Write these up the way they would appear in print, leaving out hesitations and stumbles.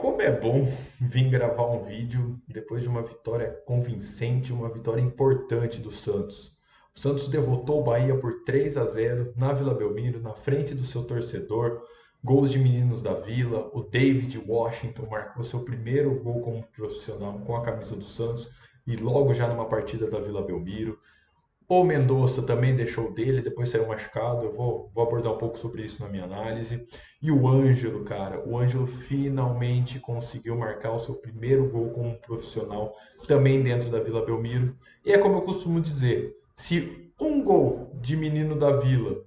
Como é bom vir gravar um vídeo depois de uma vitória convincente, uma vitória importante do Santos. O Santos derrotou o Bahia por 3-0 na Vila Belmiro, na frente do seu torcedor. Gols de meninos da Vila. O David Washington marcou seu primeiro gol como profissional com a camisa do Santos e logo já numa partida da Vila Belmiro. O Mendonça também deixou dele, depois saiu machucado. Eu vou abordar um pouco sobre isso na minha análise. E o Ângelo, cara, o Ângelo finalmente conseguiu marcar o seu primeiro gol como profissional, também dentro da Vila Belmiro. E é como eu costumo dizer: se um gol de menino da Vila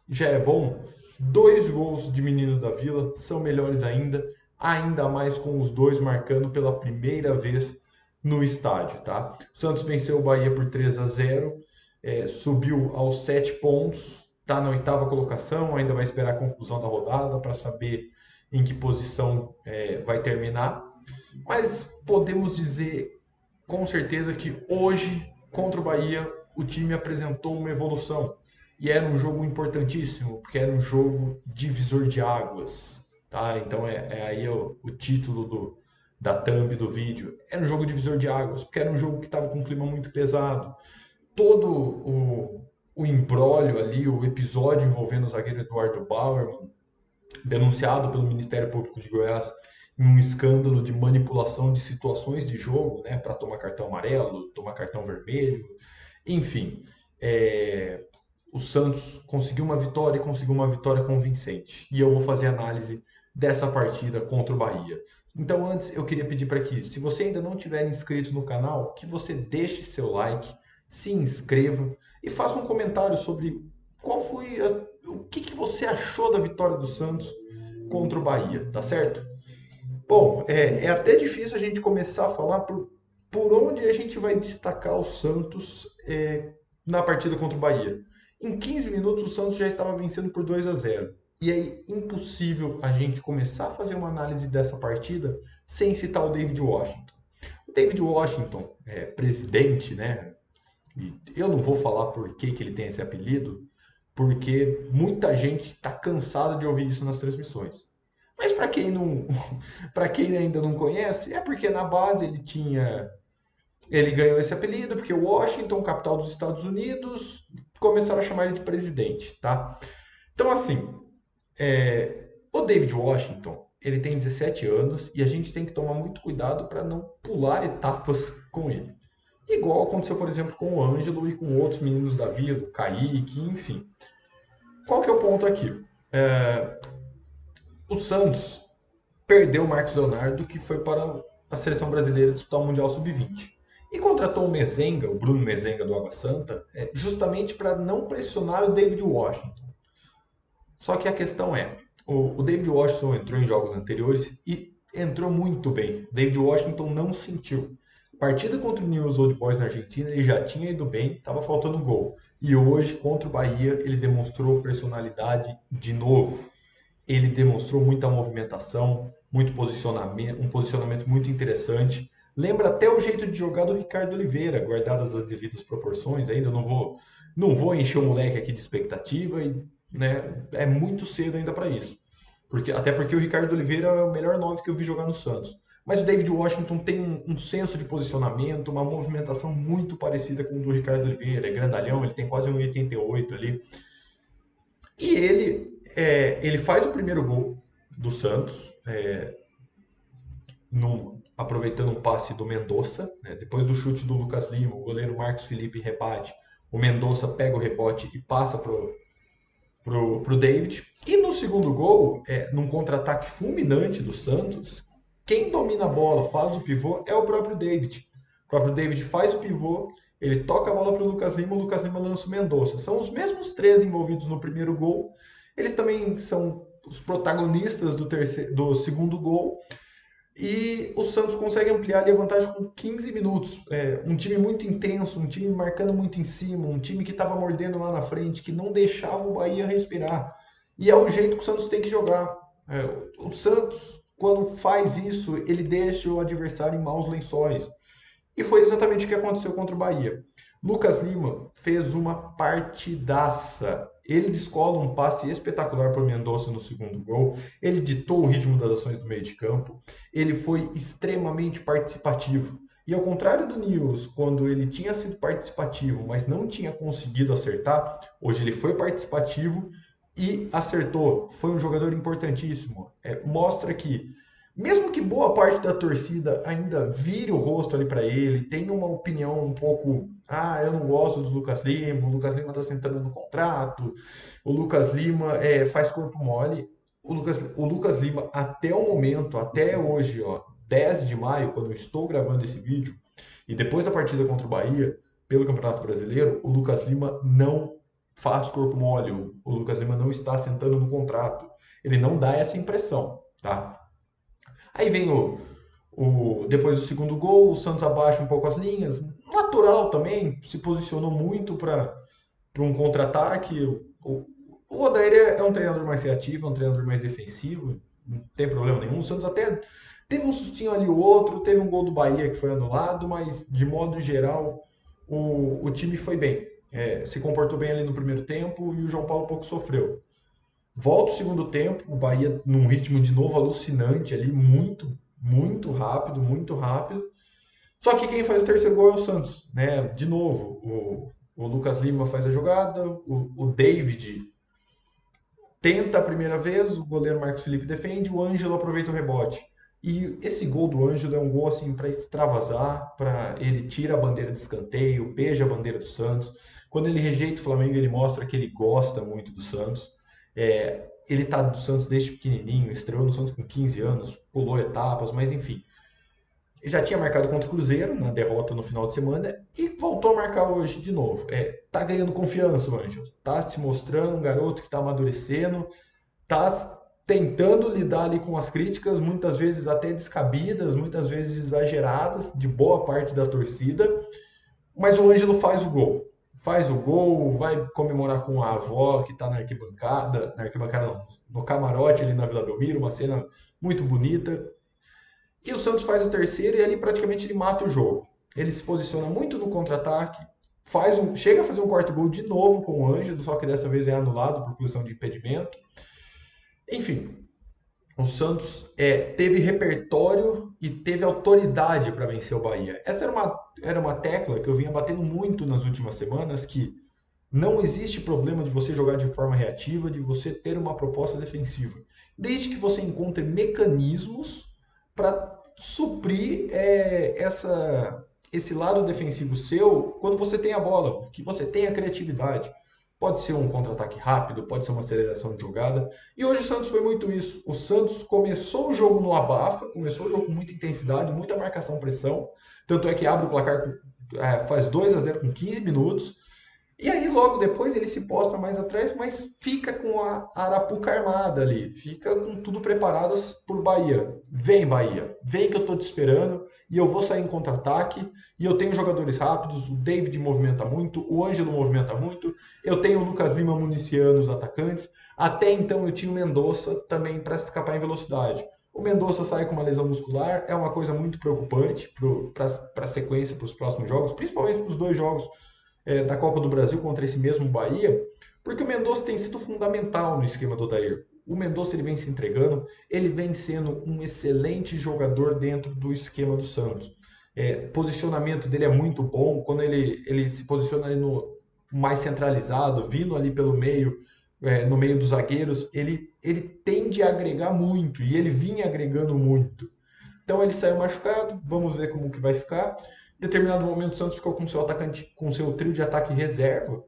já é bom, dois gols de menino da Vila são melhores ainda, ainda mais com os dois marcando pela primeira vez no estádio, tá? O Santos venceu o Bahia por 3-0, subiu aos 7 pontos, está na oitava colocação, ainda vai esperar a conclusão da rodada para saber em que posição vai terminar. Mas podemos dizer com certeza que hoje, contra o Bahia, o time apresentou uma evolução. E era um jogo importantíssimo, porque era um jogo divisor de águas. Tá? Então é aí o título da thumb do vídeo. Era um jogo divisor de águas, porque era um jogo que estava com um clima muito pesado. Todo o imbróglio ali, o episódio envolvendo o zagueiro Eduardo Bauerman, denunciado pelo Ministério Público de Goiás em um escândalo de manipulação de situações de jogo, né, para tomar cartão amarelo, tomar cartão vermelho, enfim, é, o Santos conseguiu uma vitória e conseguiu uma vitória convincente. E eu vou fazer análise dessa partida contra o Bahia. Então, antes eu queria pedir para que, se você ainda não tiver inscrito no canal, que você deixe seu like, se inscreva e faça um comentário sobre qual foi o que você achou da vitória do Santos contra o Bahia, tá certo? Bom, é até difícil a gente começar a falar por onde a gente vai destacar o Santos na partida contra o Bahia. Em 15 minutos, o Santos já estava vencendo por 2-0. E é impossível a gente começar a fazer uma análise dessa partida sem citar o David Washington. O David Washington, presidente, né? E eu não vou falar por que ele tem esse apelido, porque muita gente está cansada de ouvir isso nas transmissões. Mas para quem não, para quem ainda não conhece, é porque na base ele ganhou esse apelido porque o Washington, capital dos Estados Unidos, começaram a chamar ele de presidente, tá? Então assim, o David Washington, ele tem 17 anos e a gente tem que tomar muito cuidado para não pular etapas com ele. Igual aconteceu, por exemplo, com o Ângelo e com outros meninos da Vila, o Kaique, enfim. Qual que é o ponto aqui? O Santos perdeu o Marcos Leonardo, que foi para a seleção brasileira disputar o Mundial Sub-20. E contratou o Mezenga, o Bruno Mezenga do Água Santa, justamente para não pressionar o David Washington. Só que a questão é, o David Washington entrou em jogos anteriores e entrou muito bem. O David Washington não sentiu. Partida contra o Newell's Old Boys na Argentina, ele já tinha ido bem, estava faltando gol. E hoje, contra o Bahia, ele demonstrou personalidade de novo. Ele demonstrou muita movimentação, muito posicionamento, um posicionamento muito interessante. Lembra até o jeito de jogar do Ricardo Oliveira, guardadas as devidas proporções. Ainda não vou encher o moleque aqui de expectativa e, né, é muito cedo ainda para isso. Até porque o Ricardo Oliveira é o melhor 9 que eu vi jogar no Santos. Mas o David Washington tem um senso de posicionamento, uma movimentação muito parecida com o do Ricardo Oliveira. É grandalhão, ele tem quase 1,88 ali. E ele faz o primeiro gol do Santos, aproveitando um passe do Mendonça, né? Depois do chute do Lucas Lima, o goleiro Marcos Felipe rebate, o Mendonça pega o rebote e passa pro David. E no segundo gol, num contra-ataque fulminante do Santos, quem domina a bola, faz o pivô, é o próprio David. O próprio David faz o pivô, ele toca a bola para o Lucas Lima lança o Mendonça. São os mesmos três envolvidos no primeiro gol. Eles também são os protagonistas do segundo gol. E o Santos consegue ampliar ali a vantagem com 15 minutos. Um time muito intenso, um time marcando muito em cima, um time que estava mordendo lá na frente, que não deixava o Bahia respirar. E é o jeito que o Santos tem que jogar. O Santos, quando faz isso, ele deixa o adversário em maus lençóis. E foi exatamente o que aconteceu contra o Bahia. Lucas Lima fez uma partidaça. Ele descola um passe espetacular para o Mendonça no segundo gol. Ele ditou o ritmo das ações do meio de campo. Ele foi extremamente participativo. E ao contrário do Nils, quando ele tinha sido participativo, mas não tinha conseguido acertar, hoje ele foi participativo e acertou. Foi um jogador importantíssimo. Mostra que, mesmo que boa parte da torcida ainda vire o rosto ali para ele, tenha uma opinião um pouco, eu não gosto do Lucas Lima, o Lucas Lima está sentando no contrato, o Lucas Lima faz corpo mole. O Lucas Lima, até o momento, até hoje, ó, 10 de maio, quando eu estou gravando esse vídeo, e depois da partida contra o Bahia, pelo Campeonato Brasileiro, o Lucas Lima não faz corpo mole. O Lucas Lima não está sentando no contrato. Ele não dá essa impressão, tá? Aí vem depois do segundo gol, o Santos abaixa um pouco as linhas. Natural também, se posicionou muito para um contra-ataque. O Odair é um treinador mais reativo, é um treinador mais defensivo, não tem problema nenhum. O Santos até teve um sustinho ali ou outro, teve um gol do Bahia que foi anulado, mas de modo geral o time foi bem. Se comportou bem ali no primeiro tempo e o João Paulo pouco sofreu. Volta o segundo tempo, o Bahia num ritmo de novo alucinante ali, muito, muito rápido, muito rápido. Só que quem faz o terceiro gol é o Santos, né? De novo, o Lucas Lima faz a jogada, o David tenta a primeira vez, o goleiro Marcos Felipe defende, o Ângelo aproveita o rebote. E esse gol do Ângelo é um gol assim para extravasar, para ele tira a bandeira de escanteio, beija a bandeira do Santos. Quando ele rejeita o Flamengo, ele mostra que ele gosta muito do Santos. Ele tá do Santos desde pequenininho, estreou no Santos com 15 anos, pulou etapas, mas enfim. Já tinha marcado contra o Cruzeiro na derrota no final de semana e voltou a marcar hoje de novo. Tá ganhando confiança, o Ângelo. Tá se mostrando um garoto que tá amadurecendo, tá tentando lidar ali com as críticas, muitas vezes até descabidas, muitas vezes exageradas, de boa parte da torcida, mas o Ângelo faz o gol. Faz o gol, vai comemorar com a avó que está na arquibancada não, no camarote ali na Vila Belmiro, uma cena muito bonita. E o Santos faz o terceiro e ali praticamente ele mata o jogo. Ele se posiciona muito no contra-ataque, chega a fazer um quarto gol de novo com o Ângelo, só que dessa vez é anulado por posição de impedimento. Enfim, o Santos teve repertório e teve autoridade para vencer o Bahia. Essa era uma tecla que eu vinha batendo muito nas últimas semanas, que não existe problema de você jogar de forma reativa, de você ter uma proposta defensiva, desde que você encontre mecanismos para suprir esse lado defensivo seu quando você tem a bola, que você tenha criatividade. Pode ser um contra-ataque rápido, pode ser uma aceleração de jogada. E hoje o Santos foi muito isso. O Santos começou o jogo no abafa, começou o jogo com muita intensidade, muita marcação-pressão. Tanto é que abre o placar, faz 2-0 com 15 minutos. E aí, logo depois, ele se posta mais atrás, mas fica com a Arapuca armada ali. Fica com tudo preparado por Bahia. Vem, Bahia. Vem que eu tô te esperando e eu vou sair em contra-ataque. E eu tenho jogadores rápidos, o David movimenta muito, o Ângelo movimenta muito. Eu tenho o Lucas Lima municiando os atacantes. Até então eu tinha o Mendonça também para escapar em velocidade. O Mendonça sai com uma lesão muscular, é uma coisa muito preocupante para a sequência, para os próximos jogos, principalmente para os dois jogos da Copa do Brasil contra esse mesmo Bahia, porque o Mendonça tem sido fundamental no esquema do Odair. O Mendonça ele vem se entregando, ele vem sendo um excelente jogador dentro do esquema do Santos. Posicionamento dele é muito bom, quando ele se posiciona ali no mais centralizado, vindo ali pelo meio, no meio dos zagueiros, ele tende a agregar muito, e ele vinha agregando muito. Então ele saiu machucado, vamos ver como que vai ficar. Em determinado momento o Santos ficou com seu atacante, com seu trio de ataque reserva,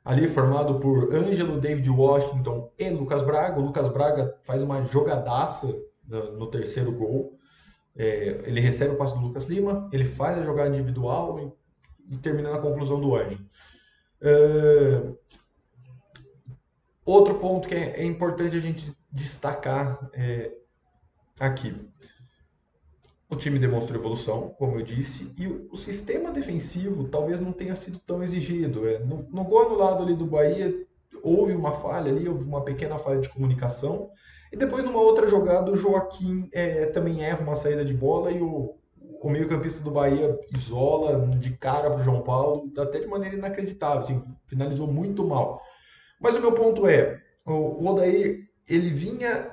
ali formado por Ângelo, David Washington e Lucas Braga. O Lucas Braga faz uma jogadaça no terceiro gol. Ele recebe o passe do Lucas Lima, ele faz a jogada individual e termina na conclusão do Ângelo. Outro ponto que é importante a gente destacar aqui. O time demonstrou evolução, como eu disse, e o sistema defensivo talvez não tenha sido tão exigido. No gol anulado ali do Bahia, houve uma falha ali, houve uma pequena falha de comunicação. E depois, numa outra jogada, o Joaquim também erra uma saída de bola e o o meio-campista do Bahia isola de cara para o João Paulo, até de maneira inacreditável, assim, finalizou muito mal. Mas o meu ponto é, o Odair, ele vinha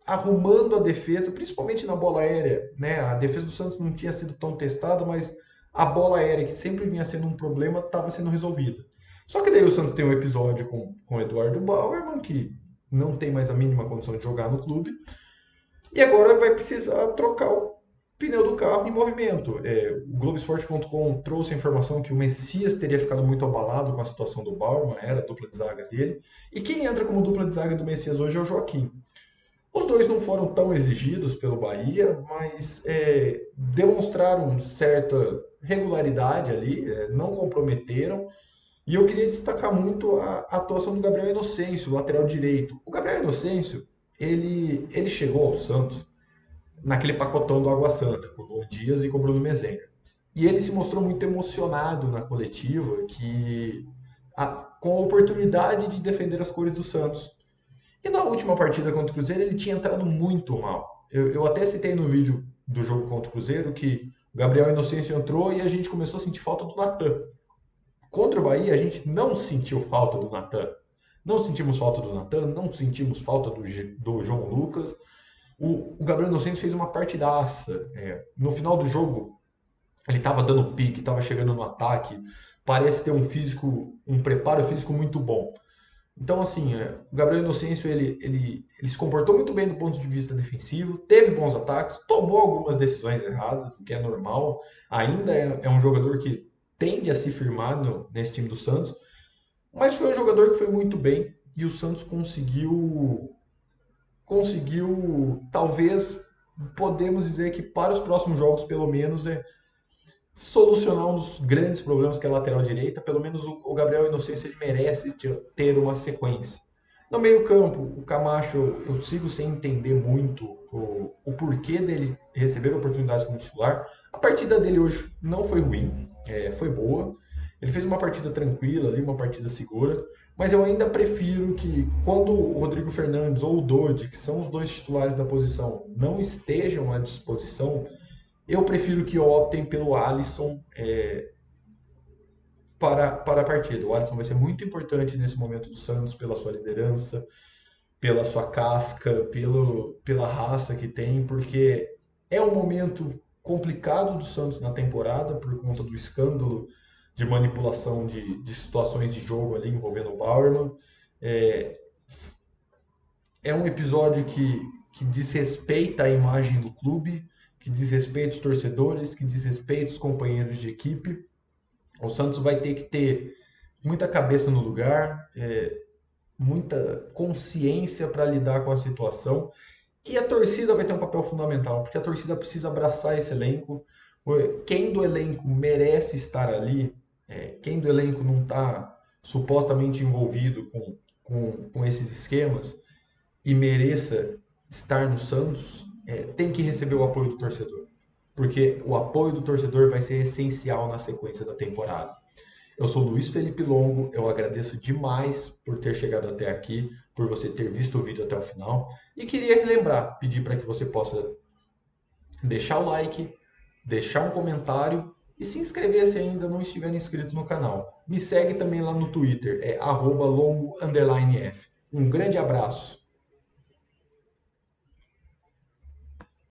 arrumando a defesa, principalmente na bola aérea, né? A defesa do Santos não tinha sido tão testada, mas a bola aérea, que sempre vinha sendo um problema, estava sendo resolvida. Só que daí o Santos tem um episódio com o Eduardo Bauerman, que não tem mais a mínima condição de jogar no clube, e agora vai precisar trocar o pneu do carro em movimento. O Globoesporte.com trouxe a informação que o Messias teria ficado muito abalado com a situação do Bauerman, era a dupla de zaga dele, e quem entra como dupla de zaga do Messias hoje é o Joaquim. Os dois não foram tão exigidos pelo Bahia, mas demonstraram certa regularidade ali, não comprometeram. E eu queria destacar muito a atuação do Gabriel Inocêncio, lateral direito. O Gabriel Inocêncio, ele chegou ao Santos naquele pacotão do Água Santa, com o Luan Dias e com o Bruno Mezenga. E ele se mostrou muito emocionado na coletiva, com a oportunidade de defender as cores do Santos. E na última partida contra o Cruzeiro, ele tinha entrado muito mal. Eu até citei no vídeo do jogo contra o Cruzeiro que o Gabriel Inocêncio entrou e a gente começou a sentir falta do Natan. Contra o Bahia, a gente não sentiu falta do Natan. Não sentimos falta do Natan, não sentimos falta do João Lucas. O Gabriel Inocêncio fez uma partidaça. No final do jogo, ele estava dando pique, estava chegando no ataque. Parece ter um preparo físico muito bom. Então, assim, o Gabriel Inocêncio, ele se comportou muito bem do ponto de vista defensivo, teve bons ataques, tomou algumas decisões erradas, o que é normal. Ainda é um jogador que tende a se firmar nesse time do Santos, mas foi um jogador que foi muito bem e o Santos conseguiu, talvez, podemos dizer que para os próximos jogos, pelo menos, solucionar um dos grandes problemas que é a lateral direita. Pelo menos o Gabriel Inocêncio ele merece ter uma sequência. No meio-campo, o Camacho, eu sigo sem entender muito o porquê dele receber oportunidades como titular. A partida dele hoje não foi ruim, foi boa. Ele fez uma partida tranquila ali, uma partida segura. Mas eu ainda prefiro que, quando o Rodrigo Fernandes ou o Dodi, que são os dois titulares da posição, não estejam à disposição, eu prefiro que optem pelo Alisson para a partida. O Alisson vai ser muito importante nesse momento do Santos, pela sua liderança, pela sua casca, pela raça que tem, porque é um momento complicado do Santos na temporada por conta do escândalo de manipulação de situações de jogo ali envolvendo o Bauerman. É, é um episódio que desrespeita a imagem do clube, que desrespeita os torcedores, que desrespeita os companheiros de equipe. O Santos vai ter que ter muita cabeça no lugar, muita consciência para lidar com a situação. E a torcida vai ter um papel fundamental, porque a torcida precisa abraçar esse elenco. Quem do elenco merece estar ali, quem do elenco não está supostamente envolvido com esses esquemas e mereça estar no Santos, tem que receber o apoio do torcedor. Porque o apoio do torcedor vai ser essencial na sequência da temporada. Eu sou Luiz Felipe Longo, eu agradeço demais por ter chegado até aqui, por você ter visto o vídeo até o final. E queria lembrar, pedir para que você possa deixar o like, deixar um comentário e se inscrever se ainda não estiver inscrito no canal. Me segue também lá no Twitter, @longo_f. Um grande abraço.